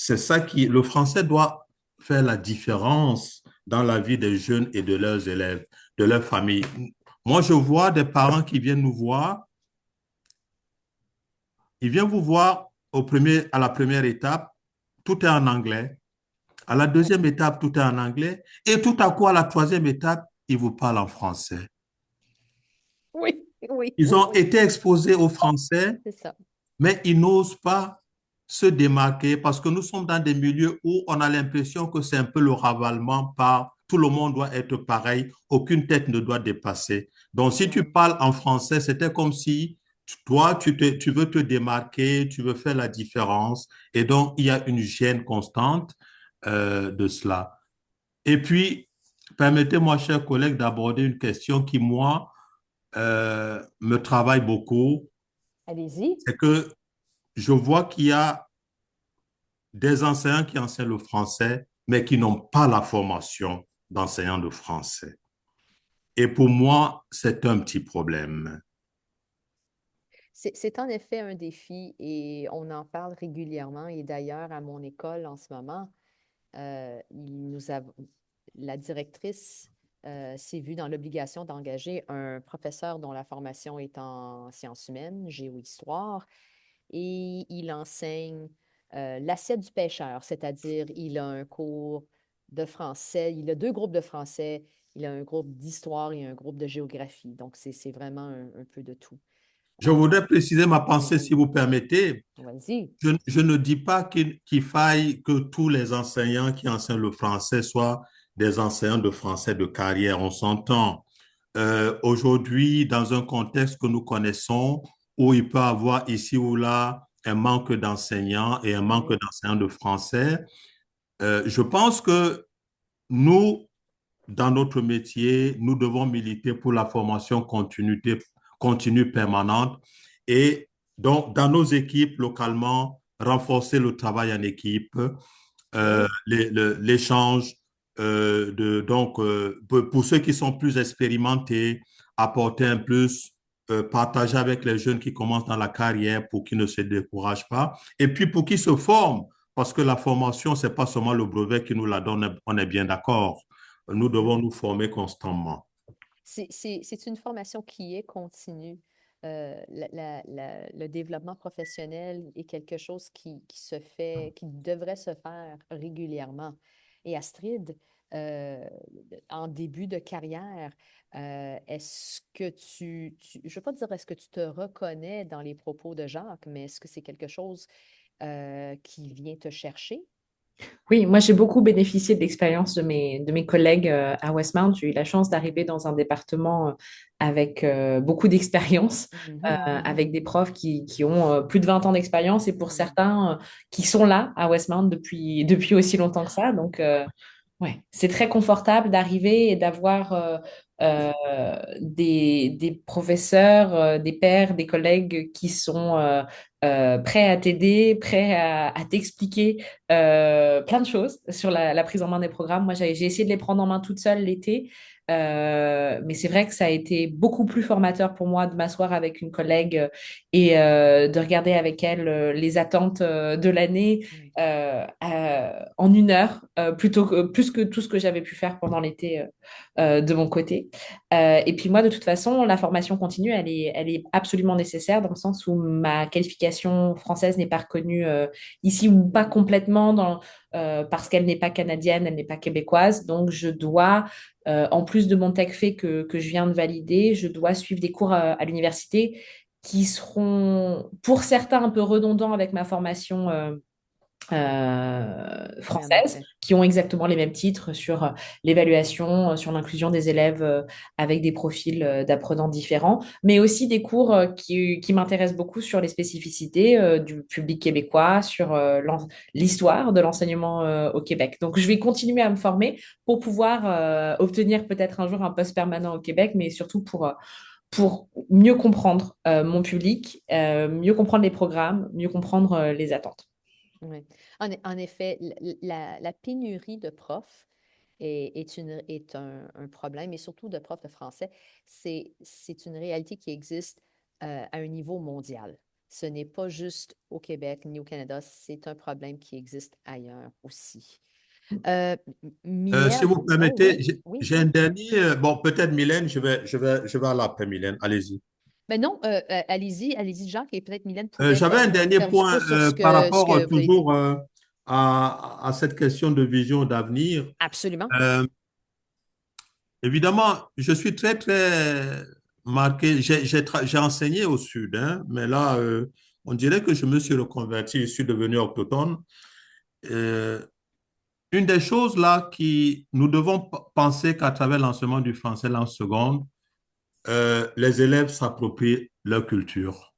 c'est ça le français doit faire la différence dans la vie des jeunes et de leurs élèves, de leur famille. Moi, je vois des parents qui viennent nous voir. Ils viennent vous voir à la première étape, tout est en anglais. À la deuxième étape, tout est en anglais. Et tout à coup, à la troisième étape, ils vous parlent en français. Oui, oui, Ils oui, ont oui, été exposés au français, c'est ça. mais ils n'osent pas se démarquer parce que nous sommes dans des milieux où on a l'impression que c'est un peu le ravalement par tout le monde doit être pareil, aucune tête ne doit dépasser. Donc, si tu Ouais. parles en français, c'était comme si toi, tu veux te démarquer, tu veux faire la différence. Et donc, il y a une gêne constante de cela. Et puis, permettez-moi, chers collègues, d'aborder une question qui, moi, me travaille beaucoup. Allez-y. C'est que je vois qu'il y a des enseignants qui enseignent le français, mais qui n'ont pas la formation d'enseignants de français. Et pour moi, c'est un petit problème. C'est en effet un défi et on en parle régulièrement. Et d'ailleurs, à mon école en ce moment, la directrice s'est vue dans l'obligation d'engager un professeur dont la formation est en sciences humaines, géohistoire, et il enseigne l'assiette du pêcheur, c'est-à-dire il a un cours de français, il a deux groupes de français, il a un groupe d'histoire et un groupe de géographie. Donc, c'est vraiment un peu de tout. Je voudrais préciser ma Oui, pensée, si oui, vous permettez. vas-y. Je ne dis pas qu'il faille que tous les enseignants qui enseignent le français soient des enseignants de français de carrière. On s'entend. Aujourd'hui, dans un contexte que nous connaissons, où il peut y avoir ici ou là un manque d'enseignants et un manque Oui, d'enseignants de français, je pense que nous, dans notre métier, nous devons militer pour la formation continue permanente et donc dans nos équipes localement, renforcer le travail en équipe, oui. l'échange pour ceux qui sont plus expérimentés, apporter un plus, partager avec les jeunes qui commencent dans la carrière pour qu'ils ne se découragent pas et puis pour qu'ils se forment parce que la formation, c'est pas seulement le brevet qui nous la donne, on est bien d'accord. Nous devons Mhm. nous former constamment. C'est une formation qui est continue. Le développement professionnel est quelque chose qui se fait, qui devrait se faire régulièrement. Et Astrid, euh, en début de carrière, est-ce que je ne veux pas dire est-ce que tu te reconnais dans les propos de Jacques, mais est-ce que c'est quelque chose qui vient te chercher? Oui, moi j'ai beaucoup bénéficié de l'expérience de mes collègues à Westmount. J'ai eu la chance d'arriver dans un département avec beaucoup d'expérience, Mhm, avec des profs qui ont plus de 20 ans d'expérience et pour mhm. certains qui sont là à Westmount depuis aussi longtemps que ça. Donc, ouais, c'est très confortable d'arriver et d'avoir des professeurs, des pairs, des collègues qui sont prêts à t'aider, prêts à t'expliquer plein de choses sur la prise en main des programmes. Moi, j'ai essayé de les prendre en main toute seule l'été, mais c'est vrai que ça a été beaucoup plus formateur pour moi de m'asseoir avec une collègue et de regarder avec elle les attentes de l'année en une heure, plutôt que plus que tout ce que j'avais pu faire pendant l'été de mon côté. Et puis moi, de toute façon, la formation continue, elle est absolument nécessaire dans le sens où ma qualification française n'est pas reconnue ici ou pas complètement parce qu'elle n'est pas canadienne, elle n'est pas québécoise. Donc, je dois, en plus de mon TechFE que je viens de valider, je dois suivre des cours à l'université qui seront pour certains un peu redondants avec ma formation Oui, en françaises effet. qui ont exactement les mêmes titres sur l'évaluation, sur l'inclusion des élèves avec des profils d'apprenants différents, mais aussi des cours qui m'intéressent beaucoup sur les spécificités du public québécois, sur l'histoire de l'enseignement au Québec. Donc, je vais continuer à me former pour pouvoir obtenir peut-être un jour un poste permanent au Québec, mais surtout pour mieux comprendre mon public, mieux comprendre les programmes, mieux comprendre les attentes. Oui. En effet, la pénurie de profs est un problème, et surtout de profs de français. C'est une réalité qui existe à un niveau mondial. Ce n'est pas juste au Québec ni au Canada, c'est un problème qui existe ailleurs aussi. Si Mylène, vous oh oui, permettez, oui. j'ai un dernier. Bon, peut-être Mylène, je vais à l'après Mylène. Allez-y. Mais non, allez-y, Jacques, et peut-être Mylène pourrait J'avais un dernier faire du point pouce sur par ce rapport que vous avez dit. toujours à cette question de vision d'avenir. Absolument. Euh, Évidemment, je suis très, très marqué. J'ai enseigné au Sud, hein, mais là, on dirait que je me suis reconverti, je suis devenu autochtone. Euh, une des choses là qui nous devons penser qu'à travers l'enseignement du français langue seconde, les élèves s'approprient leur culture,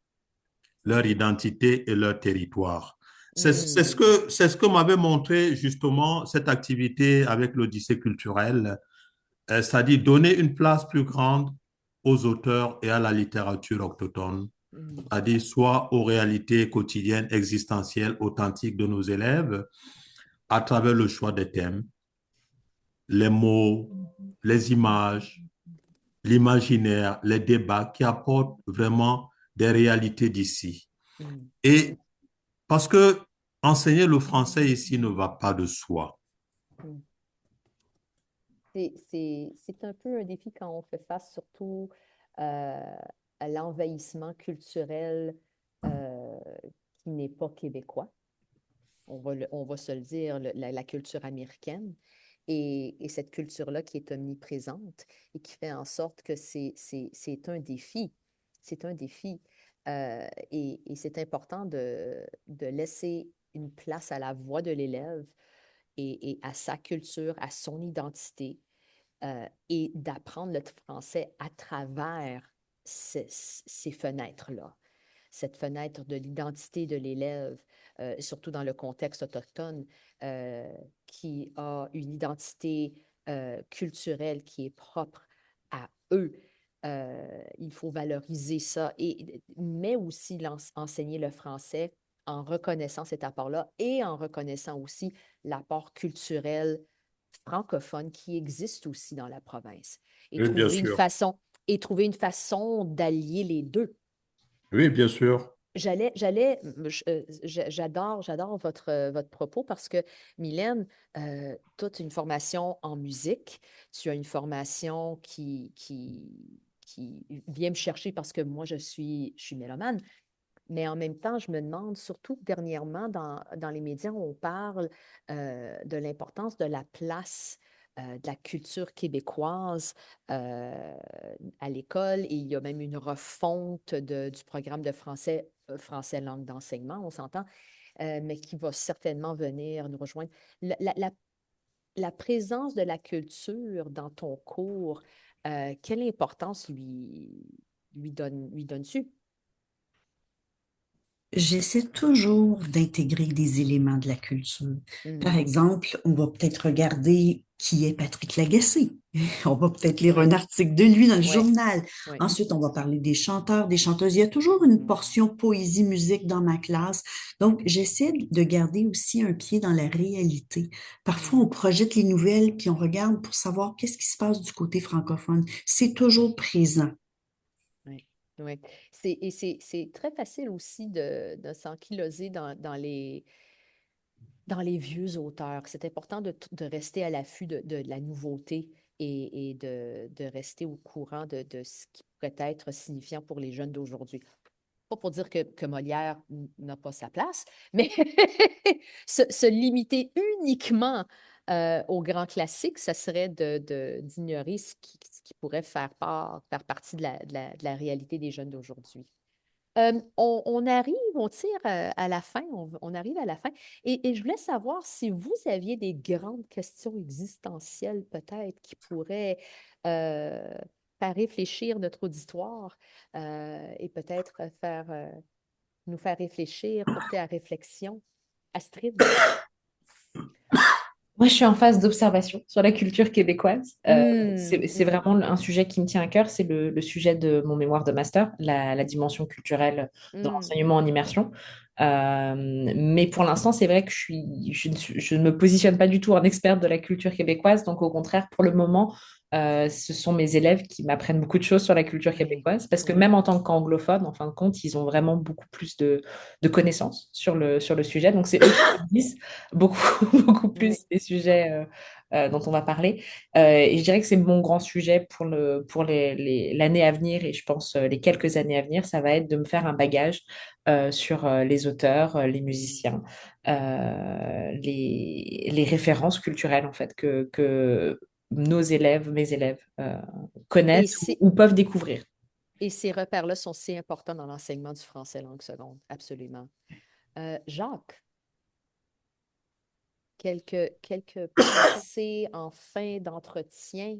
leur identité et leur territoire. Hmm. C'est ce que m'avait montré justement cette activité avec l'Odyssée culturelle, c'est-à-dire donner une place plus grande aux auteurs et à la littérature autochtone, Hmm. c'est-à-dire soit aux réalités quotidiennes, existentielles, authentiques de nos élèves, à travers le choix des thèmes, les mots, les images, l'imaginaire, les débats qui apportent vraiment des réalités d'ici. Hmm. Et parce que enseigner le français ici ne va pas de soi. Hmm. C'est un peu un défi quand on fait face surtout à l'envahissement culturel euh, qui n'est pas québécois. On va se le dire, la culture américaine. Et cette culture-là qui est omniprésente et qui fait en sorte que c'est un défi. C'est un défi. Et c'est important de laisser une place à la voix de l'élève et à sa culture, à son identité, et d'apprendre le français à travers ces fenêtres-là. Cette fenêtre de l'identité de l'élève, surtout dans le contexte autochtone, euh, qui a une identité culturelle qui est propre à eux. Il faut valoriser ça, mais aussi enseigner le français en reconnaissant cet apport-là et en reconnaissant aussi l'apport culturel francophone qui existe aussi dans la province et Oui, bien trouver une sûr. façon d'allier les deux. Oui, bien sûr. J'adore votre propos parce que, Mylène, tu as une formation en musique, tu as une formation qui vient me chercher parce que moi, je suis mélomane, mais en même temps, je me demande, surtout dernièrement, dans les médias, on parle de l'importance de la place de la culture québécoise euh, à l'école. Et il y a même une refonte du programme de français, français langue d'enseignement, on s'entend, mais qui va certainement venir nous rejoindre. La présence de la culture dans ton cours, quelle importance lui donnes-tu? J'essaie toujours d'intégrer des éléments de la culture. Par Mhm. exemple, on va peut-être regarder qui est Patrick Lagacé. On va peut-être lire un Ouais, article de lui dans le ouais, journal. ouais. Ensuite, on va parler des chanteurs, des chanteuses. Il y a toujours une Mm. portion poésie-musique dans ma classe. Donc, j'essaie de garder aussi un pied dans la réalité. Parfois, on Mm. projette les nouvelles, puis on regarde pour savoir qu'est-ce qui se passe du côté francophone. C'est toujours présent. Ouais, ouais. C'est très facile aussi de s'enkyloser dans les vieux auteurs. C'est important de rester à l'affût de la nouveauté et de rester au courant de ce qui pourrait être signifiant pour les jeunes d'aujourd'hui. Pas pour dire que Molière n'a pas sa place, mais se limiter uniquement aux grands classiques, ça serait d'ignorer ce qui pourrait faire partie de la réalité des jeunes d'aujourd'hui. On arrive, on tire à la fin, on arrive à la fin. Et je voulais savoir si vous aviez des grandes questions existentielles peut-être qui pourraient euh, faire réfléchir notre auditoire et peut-être nous faire réfléchir, porter à réflexion. Astrid? Moi, je suis en phase d'observation sur la culture québécoise. C'est Mhm. vraiment un sujet qui me tient à cœur. C'est le sujet de mon mémoire de master, la dimension culturelle de Mhm. l'enseignement en immersion. Mais pour l'instant, c'est vrai que je ne me positionne pas du tout en experte de la culture québécoise. Donc, au contraire, pour le moment, Ce sont mes élèves qui m'apprennent beaucoup de choses sur la culture Oui, québécoise, parce que oui, même en tant qu'anglophones, en fin de compte, ils ont vraiment beaucoup plus de connaissances sur le sujet. Donc, c'est eux qui me disent beaucoup, beaucoup oui. plus des sujets dont on va parler. Et je dirais que c'est mon grand sujet pour l'année à venir, et je pense les quelques années à venir, ça va être de me faire un bagage sur les auteurs, les musiciens, les références culturelles, en fait, que nos élèves, mes élèves, Et, connaissent ces- ou peuvent découvrir. et ces repères-là sont si importants dans l'enseignement du français langue seconde, absolument. Jacques, quelques pensées en fin d'entretien,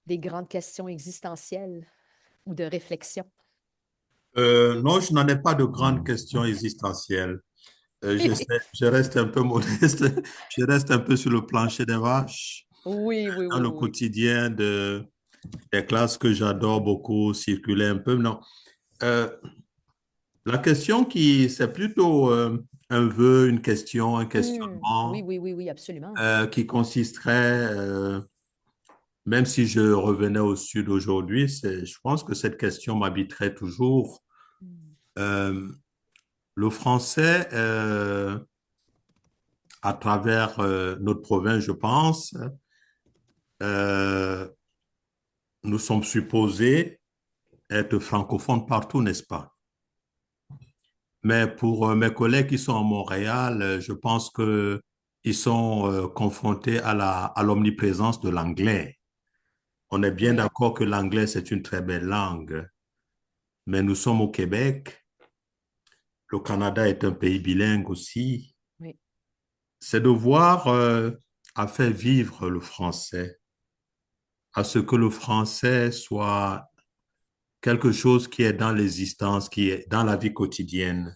des grandes questions existentielles ou de réflexion. Non, je n'en ai pas de grandes questions existentielles. Je reste un peu modeste. Je reste un peu sur le plancher des vaches, Oui, oui, dans oui, le oui. quotidien des classes que j'adore beaucoup, circuler un peu. Non. Euh, la question c'est plutôt un vœu, une question, un Oui, questionnement oui, oui, oui, absolument. qui consisterait, même si je revenais au Sud aujourd'hui, je pense que cette question m'habiterait toujours. Mm. Euh, le français, à travers notre province, je pense, euh, nous sommes supposés être francophones partout, n'est-ce pas? Mais pour mes collègues qui sont à Montréal, je pense que ils sont confrontés à l'omniprésence de l'anglais. On est bien Oui, d'accord que l'anglais, c'est une très belle langue, mais nous sommes au Québec. Le Canada est un pays bilingue aussi. oui. C'est de voir à faire vivre le français, à ce que le français soit quelque chose qui est dans l'existence, qui est dans la vie quotidienne.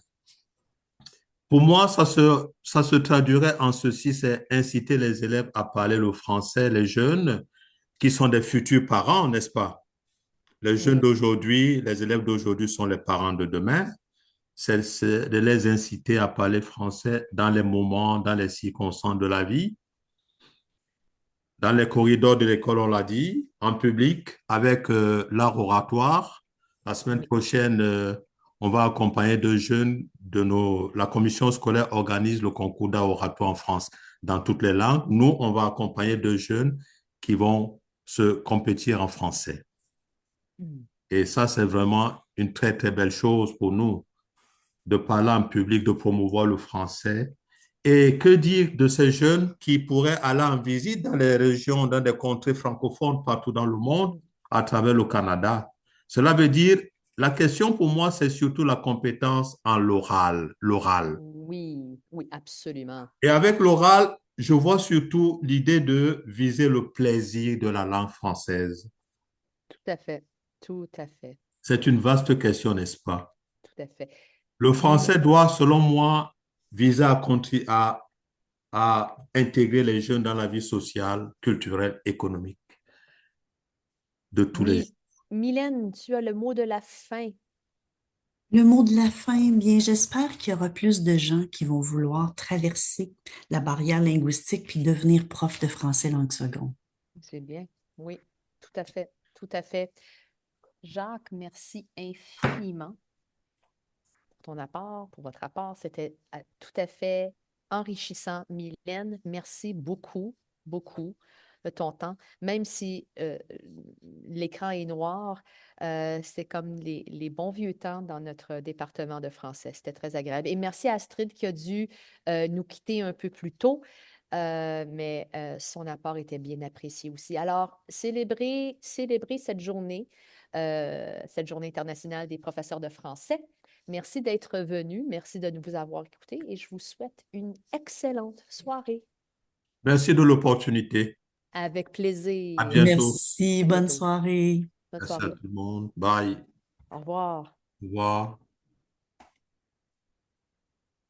Pour moi, ça se traduirait en ceci, c'est inciter les élèves à parler le français, les jeunes qui sont des futurs parents, n'est-ce pas? Les jeunes Oui. d'aujourd'hui, les élèves d'aujourd'hui sont les parents de demain. C'est de les inciter à parler français dans les moments, dans les circonstances de la vie, dans les corridors de l'école, on l'a dit, en public, avec l'art oratoire. La semaine Oui. prochaine, on va accompagner deux jeunes La commission scolaire organise le concours d'art oratoire en France dans toutes les langues. Nous, on va accompagner deux jeunes qui vont se compétir en français. Mm. Et ça, c'est vraiment une très, très belle chose pour nous de parler en public, de promouvoir le français. Et que dire de ces jeunes qui pourraient aller en visite dans les régions, dans des contrées francophones partout dans le monde, Mm. à travers le Canada? Cela veut dire, la question pour moi, c'est surtout la compétence en l'oral. Oui, oui, absolument. Et avec l'oral, je vois surtout l'idée de viser le plaisir de la langue française. Tout à fait. Tout à fait. C'est une vaste question, n'est-ce pas? Tout à fait. Le Mais français doit, selon moi, viser à intégrer les jeunes dans la vie sociale, culturelle, économique de tous les jours. Mylène, tu as le mot de la fin. Le mot de la fin, bien, j'espère qu'il y aura plus de gens qui vont vouloir traverser la barrière linguistique puis devenir prof de français langue seconde. C'est bien. Oui, tout à fait. Tout à fait. Jacques, merci infiniment pour ton apport, pour votre apport. C'était tout à fait enrichissant. Mylène, merci beaucoup, beaucoup de ton temps. Même si l'écran est noir, c'est comme les bons vieux temps dans notre département de français. C'était très agréable. Et merci à Astrid qui a dû nous quitter un peu plus tôt. Mais son apport était bien apprécié aussi. Alors, célébrer cette journée internationale des professeurs de français. Merci d'être venu, merci de nous avoir écoutés et je vous souhaite une excellente soirée. Merci de l'opportunité. Avec À plaisir. bientôt. Merci, À bonne bientôt. soirée. Bonne Merci à soirée. tout le monde. Bye. Au revoir. Au revoir.